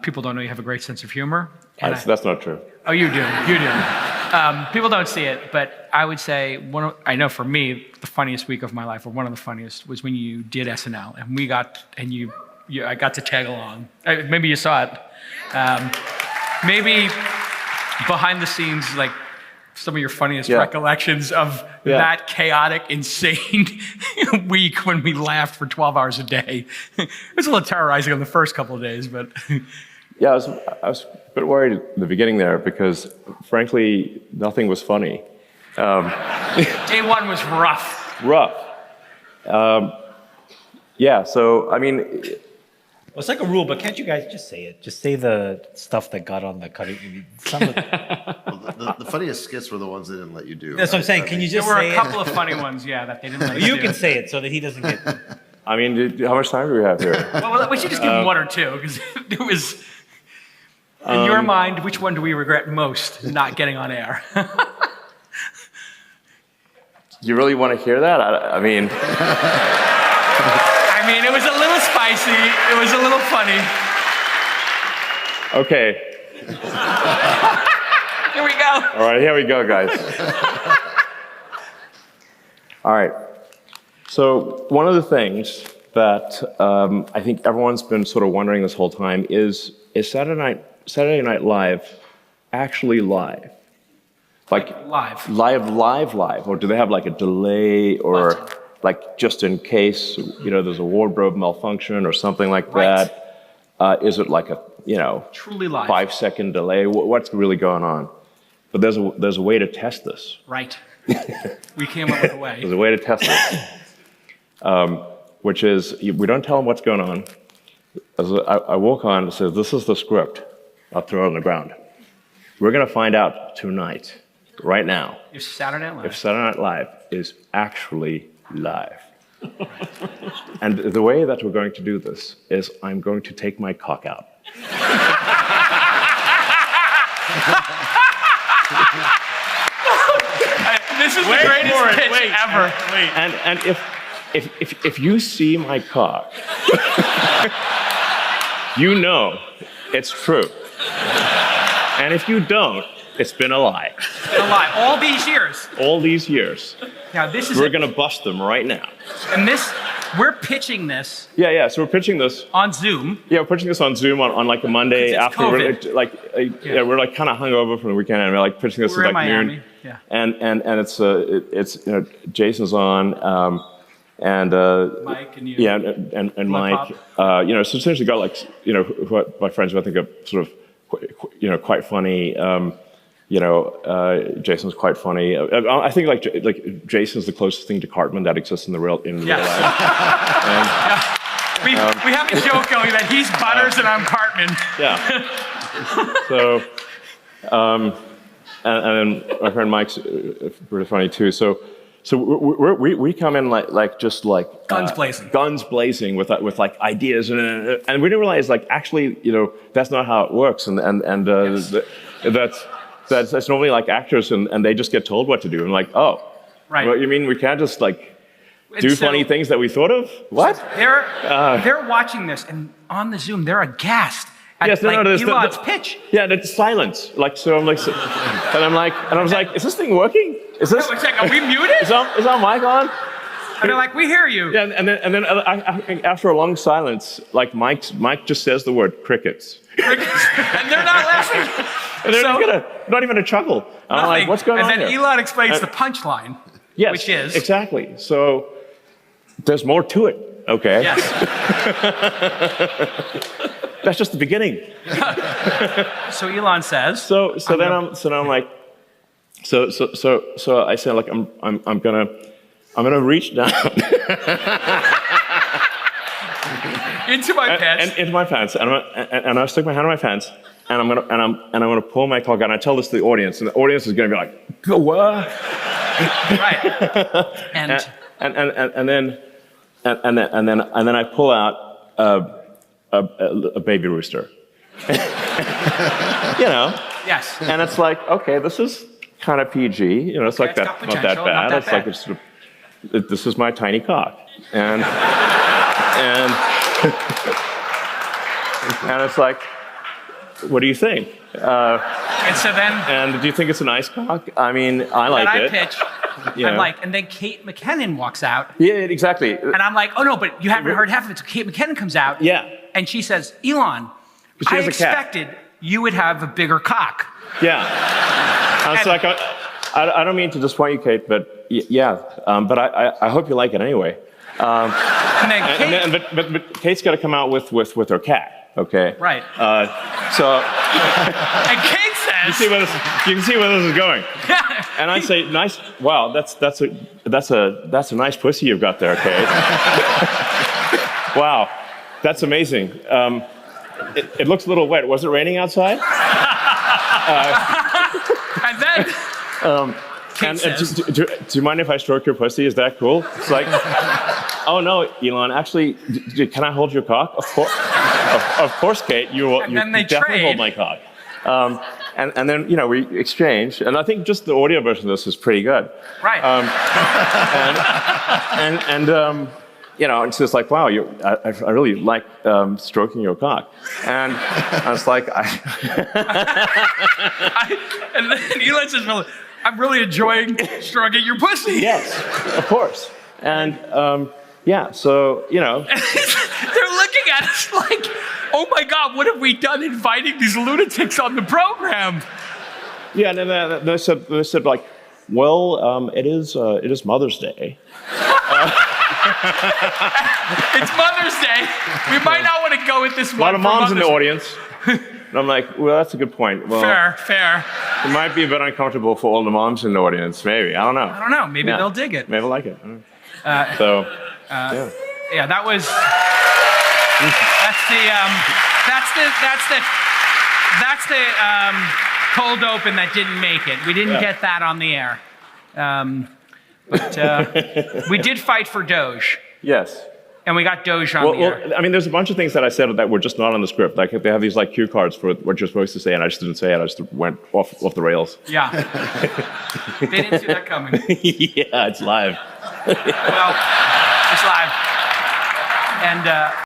People don't know you have a great sense of humor. That's not true. Oh, you do. You do. People don't see it, but I would say I know for me, the funniest week of my life, or one of the funniest, was when you did SNL, and I got to tag along. Maybe you saw it. Maybe behind the scenes, like some of your funniest recollections of that chaotic, insane week when we laughed for 12 hours a day. It was a little terrorizing on the first couple of days, but. Yeah, I was a bit worried at the beginning there because, frankly, nothing was funny. Day one was rough. Rough. Yeah, so, I mean... Well, it's like a rule, but can't you guys just say it? Just say the stuff that got on the cutting. The funniest skits were the ones they didn't let you do. That's what I'm saying. Can you just say it? There were a couple of funny ones, that they didn't let you do. You can say it so that he doesn't get... I mean, how much time do we have here? Well, we should just give him one or two, because it was... In your mind, which one do we regret most not getting on air? You really want to hear that? I mean... it was a little spicy. It was a little funny. Okay. Here we go. All right, here we go, guys. All right. So one of the things that I think everyone's been sort of wondering this whole time is Saturday Night Live actually live? Like live? Live? Or do they have like a delay or... What? Like just in case, there's a wardrobe malfunction or something like that. Is it like a, truly live 5-second delay? What's really going on? But there's a way to test this. Right. We came up with a way. There's a way to test this, which is we don't tell them what's going on. As I walk on and says, "This is the script." I'll throw it on the ground. We're going to find out tonight, right now, if Saturday Night Live is actually live. And the way that we're going to do this is I'm going to take my cock out. This is the greatest pitch ever. And if you see my cock, you know it's true. And if you don't, it's been a lie. It's been a lie. All these years. All these years. Now this is We're going to bust them right now. And we're pitching this. Yeah. So we're pitching this on Zoom. Yeah, we're pitching this on Zoom on like a Monday after COVID. We're like kind of hungover from the weekend, and we're like pitching this we're at like Miami. noon. Yeah. And it's Jason's on and Mike and you. Yeah, and Mike. So essentially got like who my friends who I think are sort of quite funny. Jason's quite funny. I think like Jason's the closest thing to Cartman that exists in real life. We have a joke going that he's Butters and I'm Cartman. Yeah. So, and then my friend Mike's pretty funny too. So we come in like guns blazing. Guns blazing with like ideas and we didn't realize like actually that's not how it works and that's normally like actors and they just get told what to do and like, oh, right. Well, you mean we can't just like do funny things that we thought of? What? They're watching this and on the Zoom they're aghast at Elon's pitch. Yeah, it's silence. Like so, I'm like, and I was like, is this thing working? Is this? It's like, are we muted? Is our mic on? And they're like, we hear you. Yeah, and then after a long silence, like Mike just says the word crickets. Crickets, and they're not laughing. And they're not even a chuckle. I'm like, what's going on here? And then here? Elon explains the punchline. Yes, which is exactly. So there's more to it. Okay. Yes. That's just the beginning. So Elon says. So I'm like, so I said like I'm gonna reach down into my pants. Into my pants, and I stick my hand in my pants, and I'm gonna pull my cock out. And I tell this to the audience, and the audience is gonna be like, "Go what?" Right. And then I pull out a baby rooster. Yes. And it's like, okay, this is kind of PG. It's like that, not that bad. It's like this is my tiny cock, and it's like, what do you think? And so then, And do you think it's a nice cock? I mean, I like and I it. pitch. You I'm know? like, and then Kate McKinnon walks out, Yeah, exactly. and I'm like, oh no, but you haven't heard half of it. So Kate McKinnon comes out, Yeah. and she says, Elon, But she I has a cat. expected you would have a bigger cock. Yeah. I was And- like, I don't mean to disappoint you, Kate, but yeah. But I hope you like it anyway. And then Kate, But Kate's got to come out with her cat, okay? right? So And Kate you says, can see where this is going. And I say, nice. Wow, that's a nice pussy you've got there, Kate. Wow, that's amazing. It looks a little wet. Was it raining outside? and then Kate And says, do you mind if I stroke your pussy? Is that cool? It's like, oh no, Elon. Actually, can I hold your cock? Of course, Kate. You will. You then they definitely hold trade. my cock. And then we exchange, and I think just the audio version of this is pretty good. right? It's just like, wow, I really like stroking your cock, and I was like, And then Elon says, well, I'm really enjoying stroking your pussy. yes, of course, and yeah, so They're looking at us like, oh my God, what have we done inviting these lunatics on the program? yeah, and then they said like, well, it is Mother's Day. It's Mother's Day. We might not want to go with this one. A lot of for moms in the Mother's- audience. And I'm like, well, that's a good point. Well, Fair. it might be a bit uncomfortable for all the moms in the audience. Maybe. I don't know. I don't know. Maybe Yeah. they'll dig it. Maybe they'll like it. I don't know. Yeah. Yeah, that was. That's the cold open that didn't make it. We didn't get that on the air. But we did fight for Doge, Yes. and we got Doge on the air. Well, I mean, there's a bunch of things that I said that were just not on the script. Like they have these like cue cards for what you're supposed to say, and I just didn't say it. I just went off the rails. Yeah. They didn't see that coming. Yeah, it's live. Well, it's live. And